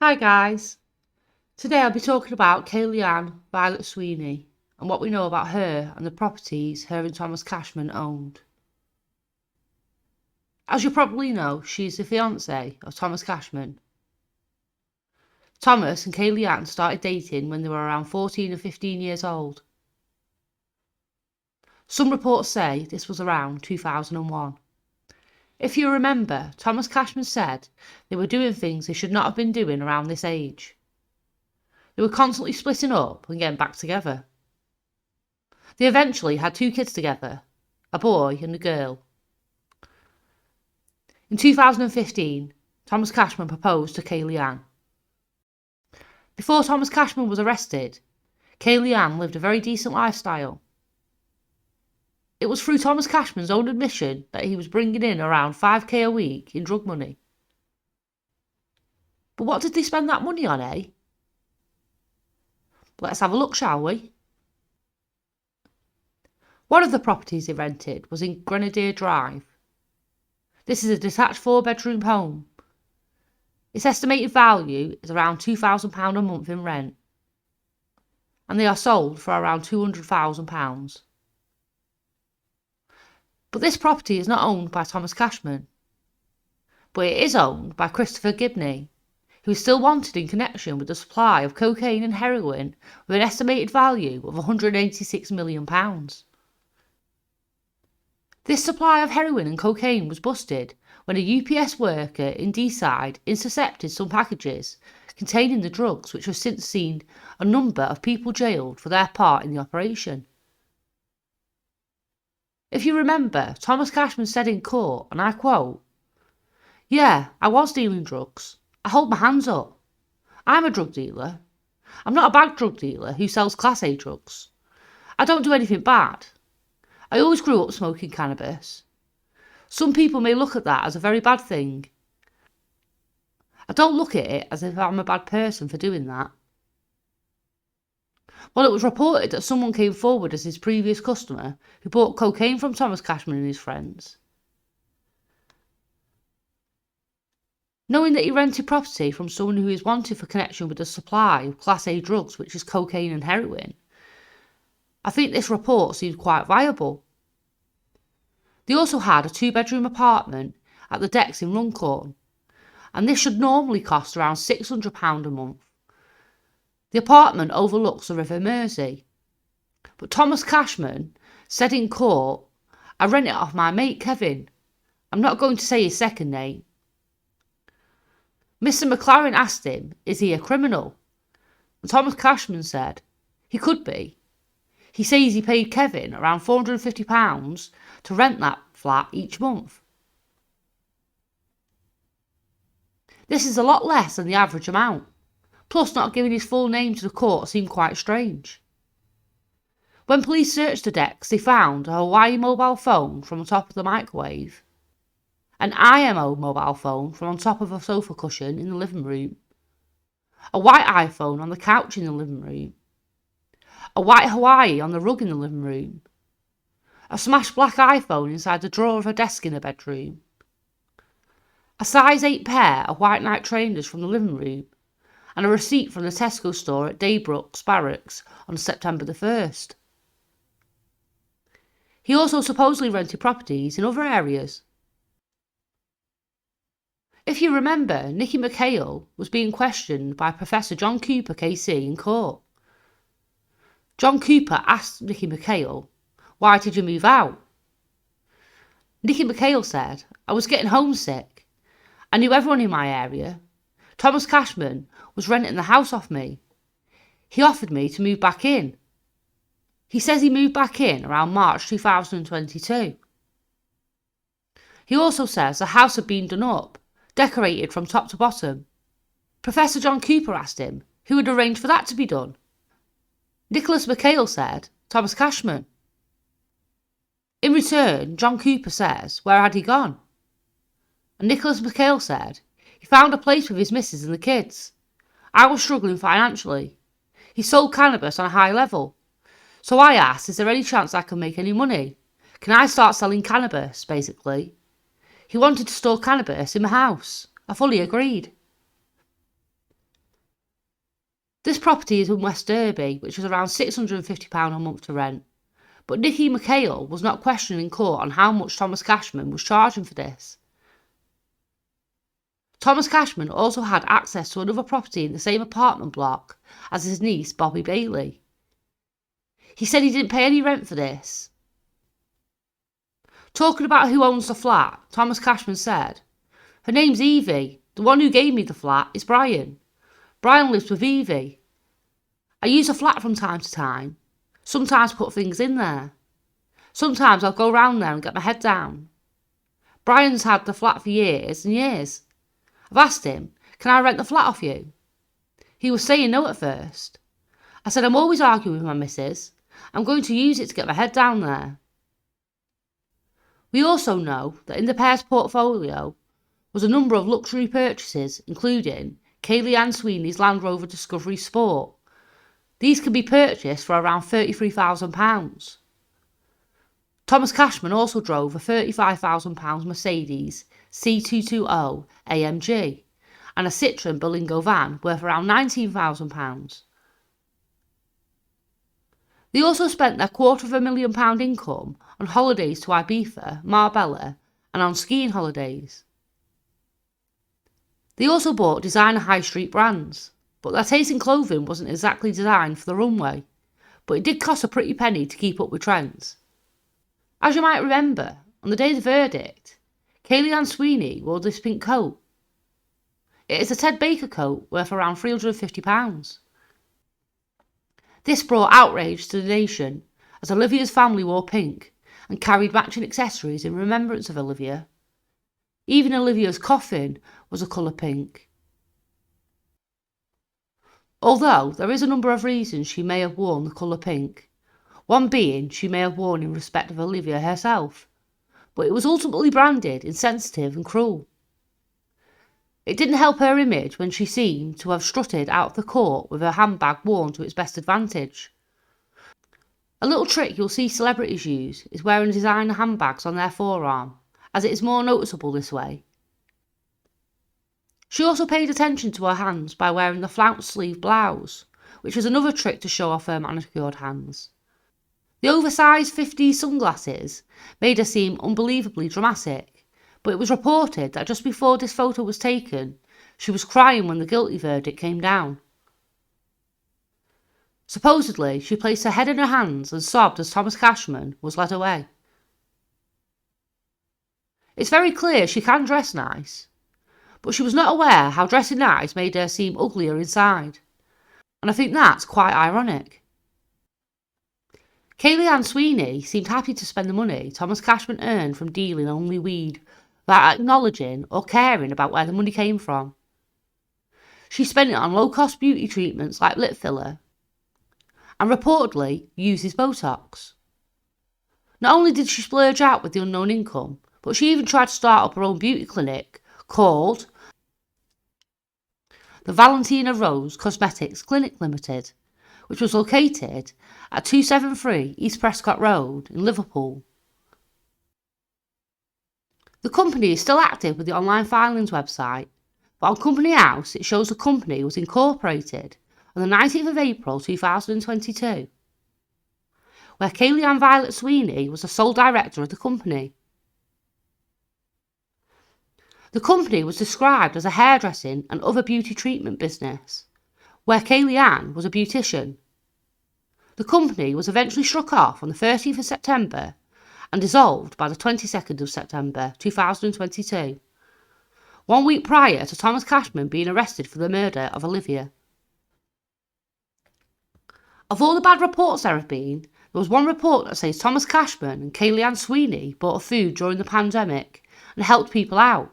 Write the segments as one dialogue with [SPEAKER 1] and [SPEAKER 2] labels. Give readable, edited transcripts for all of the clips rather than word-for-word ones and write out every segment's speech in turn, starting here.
[SPEAKER 1] Hi guys, today I'll be talking about KAYLEANNE Sweeney and what we know about her and the properties her and Thomas Cashman owned. As you probably know, she is the fiancée of Thomas Cashman. Thomas and KAYLEANNE started dating when they were around 14 and 15 years old. Some reports say this was around 2001. If you remember, Thomas Cashman said they were doing things they should not have been doing around this age. They were constantly splitting up and getting back together. They eventually had 2 kids together, a boy and a girl. In 2015, Thomas Cashman proposed to KAYLEANNE. Before Thomas Cashman was arrested, KAYLEANNE lived a very decent lifestyle. It was through Thomas Cashman's own admission that he was bringing in around $5,000 a week in drug money. But what did they spend that money on, eh? Let's have a look, shall we? One of the properties they rented was in Grenadier Drive. This is a detached 4-bedroom home. Its estimated value is around £2,000 a month in rent, and they are sold for around £200,000. But this property is not owned by Thomas Cashman, but it is owned by Christopher Gibney, who is still wanted in connection with the supply of cocaine and heroin with an estimated value of £186 million. This supply of heroin and cocaine was busted when a UPS worker in Deeside intercepted some packages containing the drugs, which have since seen a number of people jailed for their part in the operation. If you remember, Thomas Cashman said in court, and I quote, "Yeah, I was dealing drugs. I hold my hands up. I'm a drug dealer. I'm not a bad drug dealer who sells Class A drugs. I don't do anything bad. I always grew up smoking cannabis. Some people may look at that as a very bad thing. I don't look at it as if I'm a bad person for doing that." Well, it was reported that someone came forward as his previous customer who bought cocaine from Thomas Cashman and his friends. Knowing that he rented property from someone who is wanted for connection with the supply of Class A drugs, which is cocaine and heroin, I think this report seems quite viable. They also had a 2-bedroom apartment at the Decks in Runcorn, and this should normally cost around £600 a month. The apartment overlooks the River Mersey, but Thomas Cashman said in court, "I rent it off my mate Kevin." I'm not going to say his second name. Mr. McLaren asked him, "Is he a criminal?" And Thomas Cashman said, "He could be." He says he paid Kevin around £450 to rent that flat each month. This is a lot less than the average amount. Plus, not giving his full name to the court seemed quite strange. When police searched the Decks, they found a Hawaii mobile phone from on top of the microwave, an IMO mobile phone from on top of a sofa cushion in the living room, a white iPhone on the couch in the living room, a white Hawaii on the rug in the living room, a smashed black iPhone inside the drawer of a desk in the bedroom, a size 8 pair of white Nike trainers from the living room, and a receipt from the Tesco store at Daybrooks Barracks on September the 1st. He also supposedly rented properties in other areas. If you remember, Nicky McHale was being questioned by Professor John Cooper KC in court. John Cooper asked Nicky McHale, "Why did you move out?" Nicky McHale said, "I was getting homesick. I knew everyone in my area. Thomas Cashman was renting the house off me. He offered me to move back in." He says he moved back in around March 2022. He also says the house had been done up, decorated from top to bottom. Professor John Cooper asked him who had arranged for that to be done. Nicholas McHale said Thomas Cashman. In return, John Cooper says where had he gone? And Nicholas McHale said he found a place with his missus and the kids. I was struggling financially. He sold cannabis on a high level. So I asked, is there any chance I can make any money? Can I start selling cannabis, basically? He wanted to store cannabis in my house. I fully agreed. This property is in West Derby, which was around £650 a month to rent, but Nicky McHale was not questioned in court on how much Thomas Cashman was charging for this. Thomas Cashman also had access to another property in the same apartment block as his niece Bobby Bailey. He said he didn't pay any rent for this. Talking about who owns the flat, Thomas Cashman said, "Her name's Evie. The one who gave me the flat is Brian. Brian lives with Evie. I use the flat from time to time, sometimes put things in there. Sometimes I'll go round there and get my head down. Brian's had the flat for years and years. I've asked him, can I rent the flat off you? He was saying no at first. I said I'm always arguing with my missus. I'm going to use it to get my head down there." We also know that in the pair's portfolio was a number of luxury purchases, including KAYLEANNE Sweeney's Land Rover Discovery Sport. These can be purchased for around £33,000. Thomas Cashman also drove a £35,000 Mercedes C220 AMG and a Citroën Berlingo van worth around £19,000. They also spent their £250,000 income on holidays to Ibiza, Marbella, and on skiing holidays. They also bought designer high street brands, but their taste in clothing wasn't exactly designed for the runway, but it did cost a pretty penny to keep up with trends. As you might remember, on the day of the verdict, KAYLEANNE Sweeney wore this pink coat. It is a Ted Baker coat worth around £350. This brought outrage to the nation as Olivia's family wore pink and carried matching accessories in remembrance of Olivia. Even Olivia's coffin was a colour pink. Although there is a number of reasons she may have worn the colour pink, one being she may have worn in respect of Olivia herself, but it was ultimately branded insensitive and cruel. It didn't help her image when she seemed to have strutted out of the court with her handbag worn to its best advantage. A little trick you'll see celebrities use is wearing designer handbags on their forearm, as it is more noticeable this way. She also paid attention to her hands by wearing the flounced sleeve blouse, which was another trick to show off her manicured hands. The oversized 50s sunglasses made her seem unbelievably dramatic, but it was reported that just before this photo was taken, she was crying when the guilty verdict came down. Supposedly, she placed her head in her hands and sobbed as Thomas Cashman was led away. It's very clear she can dress nice, but she was not aware how dressing nice made her seem uglier inside, and I think that's quite ironic. KAYLEANNE Sweeney seemed happy to spend the money Thomas Cashman earned from dealing only weed, without acknowledging or caring about where the money came from. She spent it on low-cost beauty treatments like lip filler, and reportedly uses Botox. Not only did she splurge out with the unknown income, but she even tried to start up her own beauty clinic called the Valentina Rose Cosmetics Clinic Limited, which was located at 273 East Prescott Road in Liverpool. The company is still active with the online filings website, but on Company House it shows the company was incorporated on the 19th of April 2022, where KAYLEANNE Violet Sweeney was the sole director of the company. The company was described as a hairdressing and other beauty treatment business, where KAYLEANNE was a beautician. The company was eventually struck off on the 13th of September and dissolved by the 22nd of September 2022, 1 week prior to Thomas Cashman being arrested for the murder of Olivia. Of all the bad reports there have been, there was one report that says Thomas Cashman and KAYLEANNE Sweeney bought food during the pandemic and helped people out.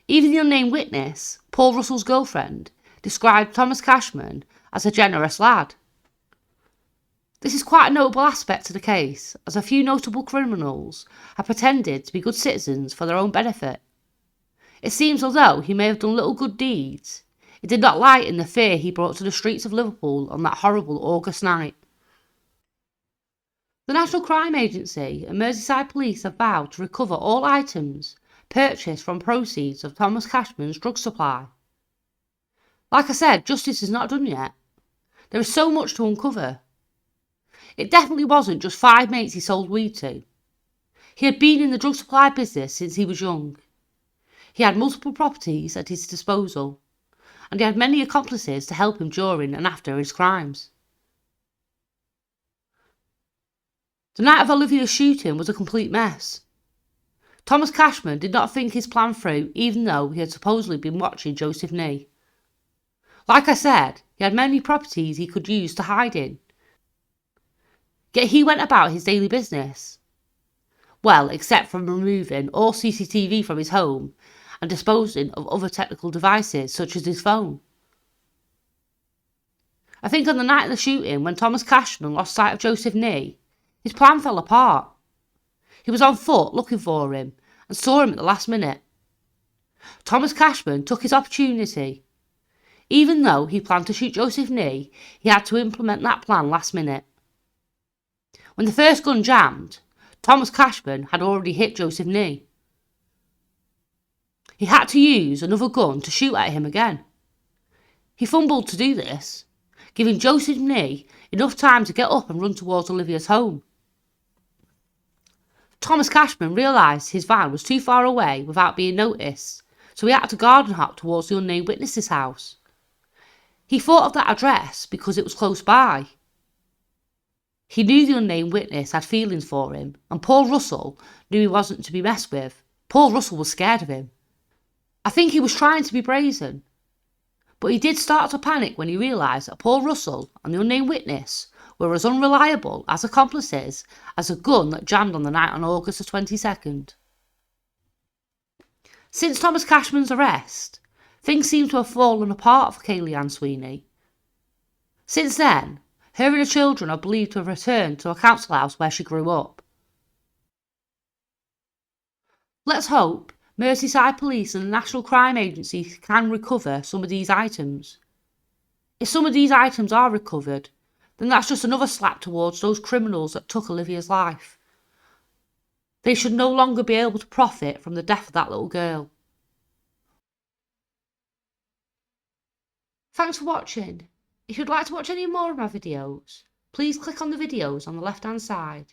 [SPEAKER 1] Even the unnamed witness, Paul Russell's girlfriend, described Thomas Cashman as a generous lad. This is quite a notable aspect to the case, as a few notable criminals have pretended to be good citizens for their own benefit. It seems although he may have done little good deeds, it did not lighten the fear he brought to the streets of Liverpool on that horrible August night. The National Crime Agency and Merseyside Police have vowed to recover all items purchased from proceeds of Thomas Cashman's drug supply. Like I said, justice is not done yet. There is so much to uncover. It definitely wasn't just 5 mates he sold weed to. He had been in the drug supply business since he was young. He had multiple properties at his disposal, and he had many accomplices to help him during and after his crimes. The night of Olivia's shooting was a complete mess. Thomas Cashman did not think his plan through, even though he had supposedly been watching Joseph Nee. Like I said, he had many properties he could use to hide in. Yet he went about his daily business. Well, except from removing all CCTV from his home and disposing of other technical devices such as his phone. I think on the night of the shooting, when Thomas Cashman lost sight of Joseph Nee, his plan fell apart. He was on foot looking for him and saw him at the last minute. Thomas Cashman took his opportunity. Even though he planned to shoot Joseph Nee, he had to implement that plan last minute. When the first gun jammed, Thomas Cashman had already hit Joseph Nee. He had to use another gun to shoot at him again. He fumbled to do this, giving Joseph Nee enough time to get up and run towards Olivia's home. Thomas Cashman realised his van was too far away without being noticed, so he had to garden hop towards the unnamed witness's house. He thought of that address because it was close by. He knew the unnamed witness had feelings for him, and Paul Russell knew he wasn't to be messed with. Paul Russell was scared of him. I think he was trying to be brazen, but he did start to panic when he realised that Paul Russell and the unnamed witness were as unreliable as accomplices as a gun that jammed on the night on August the 22nd. Since Thomas Cashman's arrest, things seem to have fallen apart for KAYLEANNE Sweeney. Since then, her and her children are believed to have returned to a council house where she grew up. Let's hope Merseyside Police and the National Crime Agency can recover some of these items. If some of these items are recovered, then that's just another slap towards those criminals that took Olivia's life. They should no longer be able to profit from the death of that little girl. Thanks for watching. If you'd like to watch any more of my videos, please click on the videos on the left hand side.